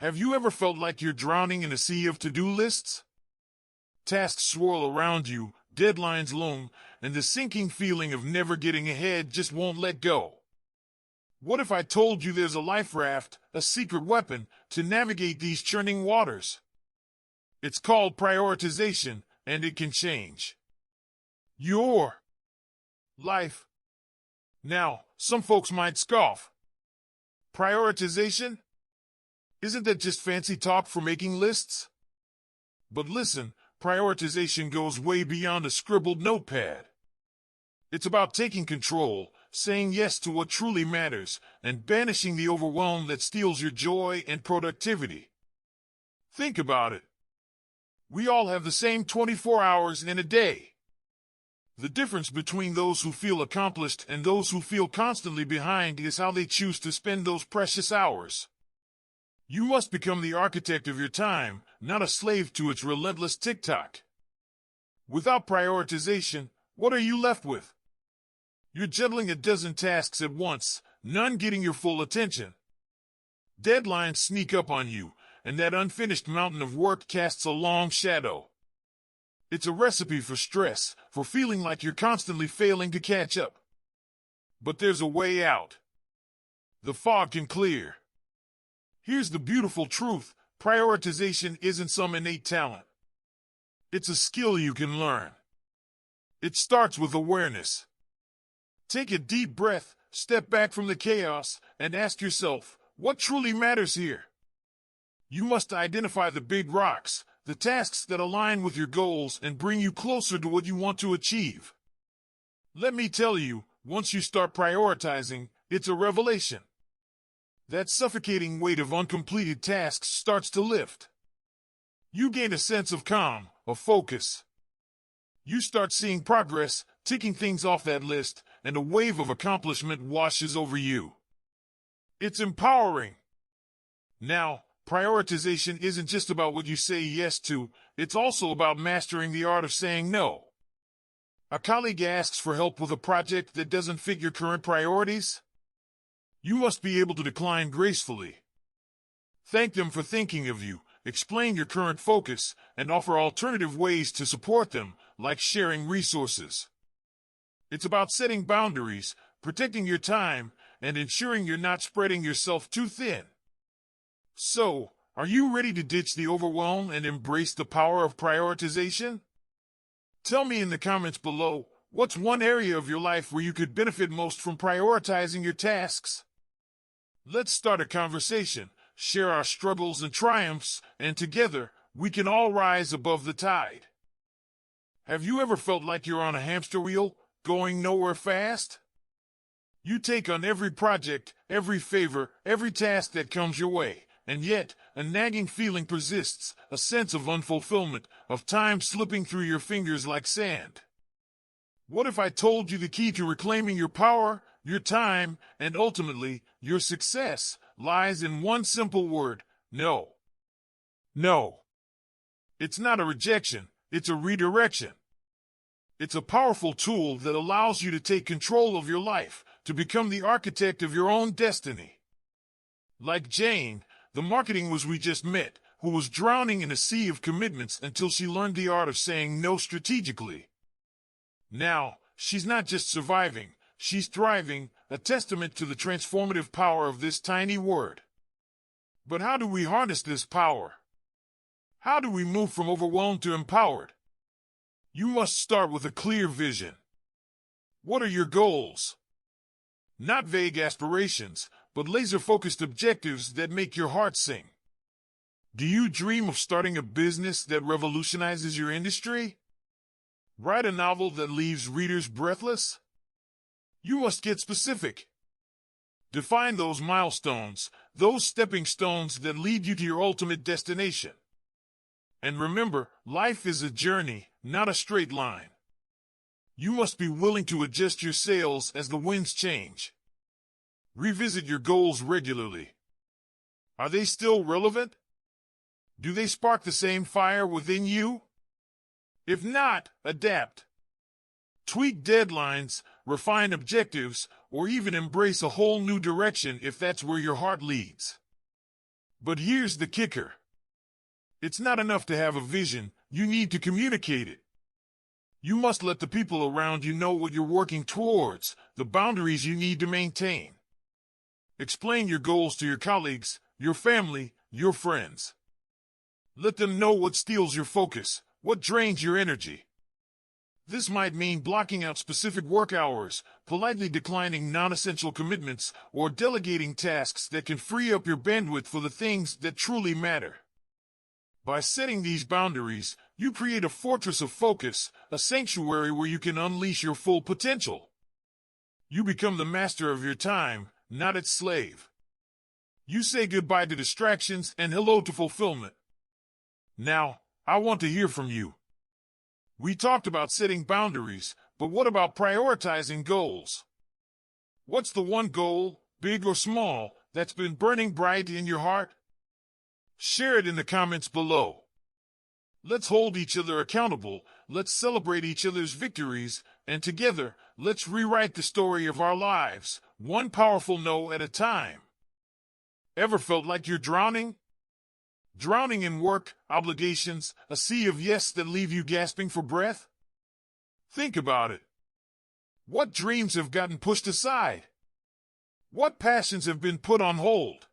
Have you ever felt like you're drowning in a sea of to-do lists? Tasks swirl around you, deadlines loom, and the sinking feeling of never getting ahead just won't let go. What if I told you there's a life raft, a secret weapon, to navigate these churning waters? It's called prioritization, and it can change your life. Now, some folks might scoff. Prioritization? Isn't that just fancy talk for making lists? But listen, prioritization goes way beyond a scribbled notepad. It's about taking control, saying yes to what truly matters, and banishing the overwhelm that steals your joy and productivity. Think about it. We all have the same 24 hours in a day. The difference between those who feel accomplished and those who feel constantly behind is how they choose to spend those precious hours. You must become the architect of your time, not a slave to its relentless tick-tock. Without prioritization, what are you left with? You're juggling a dozen tasks at once, none getting your full attention. Deadlines sneak up on you, and that unfinished mountain of work casts a long shadow. It's a recipe for stress, for feeling like you're constantly failing to catch up. But there's a way out. The fog can clear. Here's the beautiful truth: prioritization isn't some innate talent. It's a skill you can learn. It starts with awareness. Take a deep breath, step back from the chaos, and ask yourself, what truly matters here? You must identify the big rocks, the tasks that align with your goals and bring you closer to what you want to achieve. Let me tell you, once you start prioritizing, it's a revelation. That suffocating weight of uncompleted tasks starts to lift. You gain a sense of calm, of focus. You start seeing progress, ticking things off that list, and a wave of accomplishment washes over you. It's empowering. Now, prioritization isn't just about what you say yes to, it's also about mastering the art of saying no. A colleague asks for help with a project that doesn't fit your current priorities? You must be able to decline gracefully. Thank them for thinking of you, explain your current focus, and offer alternative ways to support them, like sharing resources. It's about setting boundaries, protecting your time, and ensuring you're not spreading yourself too thin. So, are you ready to ditch the overwhelm and embrace the power of prioritization? Tell me in the comments below, what's one area of your life where you could benefit most from prioritizing your tasks? Let's start a conversation, share our struggles and triumphs, and together, we can all rise above the tide. Have you ever felt like you're on a hamster wheel, going nowhere fast? You take on every project, every favor, every task that comes your way, and yet, a nagging feeling persists, a sense of unfulfillment, of time slipping through your fingers like sand. What if I told you the key to reclaiming your power, your time, and ultimately, your success, lies in one simple word: no. No. It's not a rejection, it's a redirection. It's a powerful tool that allows you to take control of your life, to become the architect of your own destiny. Like Jane, the marketing whiz we just met, who was drowning in a sea of commitments until she learned the art of saying no strategically. Now, she's not just surviving, she's thriving, a testament to the transformative power of this tiny word. But how do we harness this power? How do we move from overwhelmed to empowered? You must start with a clear vision. What are your goals? Not vague aspirations, but laser-focused objectives that make your heart sing. Do you dream of starting a business that revolutionizes your industry? Write a novel that leaves readers breathless? You must get specific. Define those milestones, those stepping stones that lead you to your ultimate destination. And remember, life is a journey, not a straight line. You must be willing to adjust your sails as the winds change. Revisit your goals regularly. Are they still relevant? Do they spark the same fire within you? If not, adapt. Tweak deadlines, refine objectives, or even embrace a whole new direction if that's where your heart leads. But here's the kicker. It's not enough to have a vision, you need to communicate it. You must let the people around you know what you're working towards, the boundaries you need to maintain. Explain your goals to your colleagues, your family, your friends. Let them know what steals your focus, what drains your energy. This might mean blocking out specific work hours, politely declining non-essential commitments, or delegating tasks that can free up your bandwidth for the things that truly matter. By setting these boundaries, you create a fortress of focus, a sanctuary where you can unleash your full potential. You become the master of your time, not its slave. You say goodbye to distractions and hello to fulfillment. Now, I want to hear from you. We talked about setting boundaries, but what about prioritizing goals? What's the one goal, big or small, that's been burning bright in your heart? Share it in the comments below. Let's hold each other accountable, let's celebrate each other's victories, and together, let's rewrite the story of our lives, one powerful no at a time. Ever felt like you're drowning? Drowning in work, obligations, a sea of yes that leave you gasping for breath? Think about it. What dreams have gotten pushed aside? What passions have been put on hold?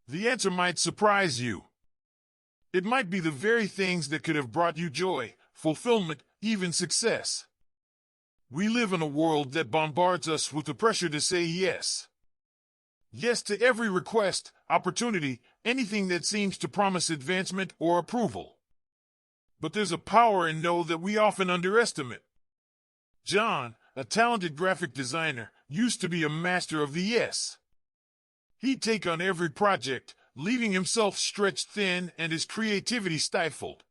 The answer might surprise you. It might be the very things that could have brought you joy, fulfillment, even success. We live in a world that bombards us with the pressure to say yes. Yes to every request, opportunity, anything that seems to promise advancement or approval. But there's a power in no that we often underestimate. John, a talented graphic designer, used to be a master of the yes. He'd take on every project, leaving himself stretched thin and his creativity stifled.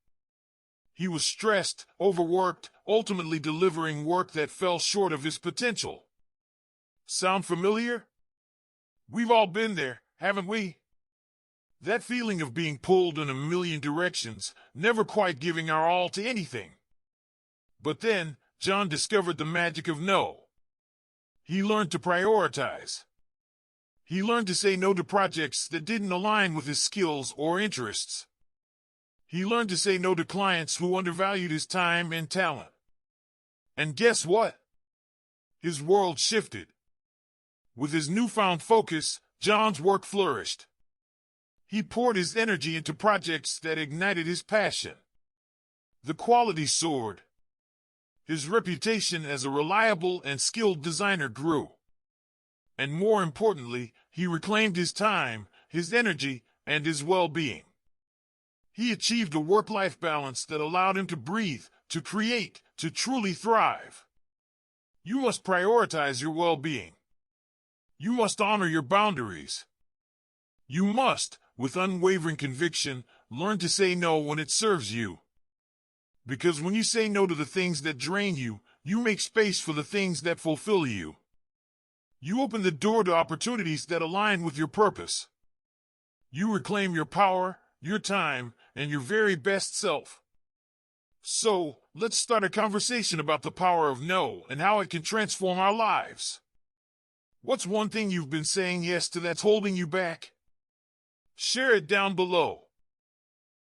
He was stressed, overworked, ultimately delivering work that fell short of his potential. Sound familiar? We've all been there, haven't we? That feeling of being pulled in a million directions, never quite giving our all to anything. But then, John discovered the magic of no. He learned to prioritize. He learned to say no to projects that didn't align with his skills or interests. He learned to say no to clients who undervalued his time and talent. And guess what? His world shifted. With his newfound focus, John's work flourished. He poured his energy into projects that ignited his passion. The quality soared. His reputation as a reliable and skilled designer grew. And more importantly, he reclaimed his time, his energy, and his well-being. He achieved a work-life balance that allowed him to breathe, to create, to truly thrive. You must prioritize your well-being. You must honor your boundaries. You must, with unwavering conviction, learn to say no when it serves you. Because when you say no to the things that drain you, you make space for the things that fulfill you. You open the door to opportunities that align with your purpose. You reclaim your power, your time, and your very best self. So, let's start a conversation about the power of no and how it can transform our lives. What's one thing you've been saying yes to that's holding you back? Share it down below.